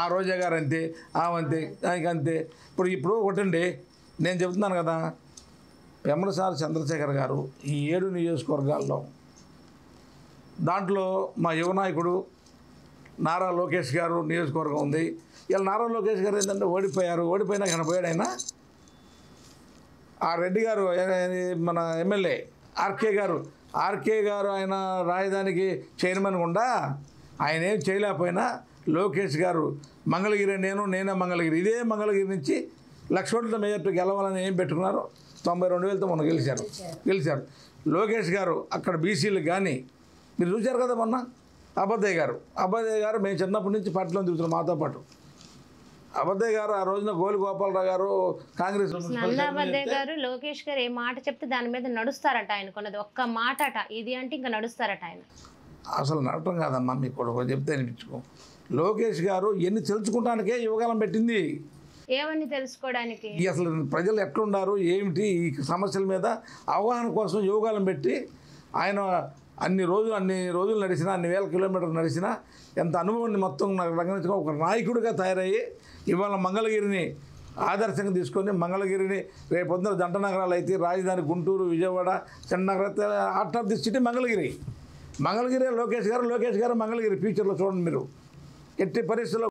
ఆ రోజా గారు అంతే, ఆమంతే, అంతే. ఇప్పుడు ఒకటండి, నేను చెబుతున్నాను కదా, పెమ్మసాని చంద్రశేఖర్ గారు ఈ 7 నియోజకవర్గాల్లో దాంట్లో మా యువనాయకుడు నారా లోకేష్ గారు నియోజకవర్గం ఉంది. ఇలా నారా లోకేష్ గారు ఏంటంటే ఓడిపోయినా ఆయన పోయాడు. ఆయన ఆ రెడ్డి గారు మన ఎమ్మెల్యే ఆర్కే గారు ఆయన రాజధానికి చైర్మన్ గుండా ఆయన ఏం చేయలేకపోయినా లోకేష్ గారు మంగళగిరి నేనే మంగళగిరి, ఇదే మంగళగిరి నుంచి 1,00,000 ఓట్ల మెజార్టీ గెలవాలని ఏం పెట్టుకున్నారు. 92,000తో మొన్న గెలిచారు లోకేష్ గారు. అక్కడ బీసీలకు కానీ మీరు చూశారు కదా మొన్న అబద్దయ్య గారు మేము చిన్నప్పటి నుంచి పార్టీలో తిరుగుతున్నాం మాతో పాటు. అబద్దయ్య గారు ఆ రోజున గోలి గోపాలరావు గారు కాంగ్రెస్ అబద్దయ్య గారు లోకేష్ గారు ఏ మాట చెప్తే దాని మీద నడుస్తారట. ఆయన కొన్నది ఒక్క మాట అట, ఇది అంటే ఇంకా నడుస్తారట ఆయన. అసలు నడటం కాదమ్మా, మీకు కూడా చెప్తే అనిపించుకో. లోకేష్ గారు ఎన్ని తెలుసుకుంటానికే యువకాలం పెట్టింది. ఏమని తెలుసుకోవడానికి? అసలు ప్రజలు ఎట్లుండారు ఏమిటి ఈ సమస్యల మీద అవగాహన కోసం యువకాలం పెట్టి ఆయన అన్ని రోజులు నడిచినా, అన్ని వేల కిలోమీటర్లు నడిచినా ఎంత అనుభవాన్ని మొత్తం రంగనించుకో ఒక నాయకుడిగా తయారయ్యి ఇవాళ మంగళగిరిని ఆదర్శంగా తీసుకొని మంగళగిరిని రేపొద్దున జంట నగరాలు అయితే రాజధాని గుంటూరు, విజయవాడ, చిన్న నగర heart of the city Mangalagiri Lokesh గారు మంగళగిరి ఫ్యూచర్లో చూడండి మీరు ఎట్టి పరిస్థితుల్లో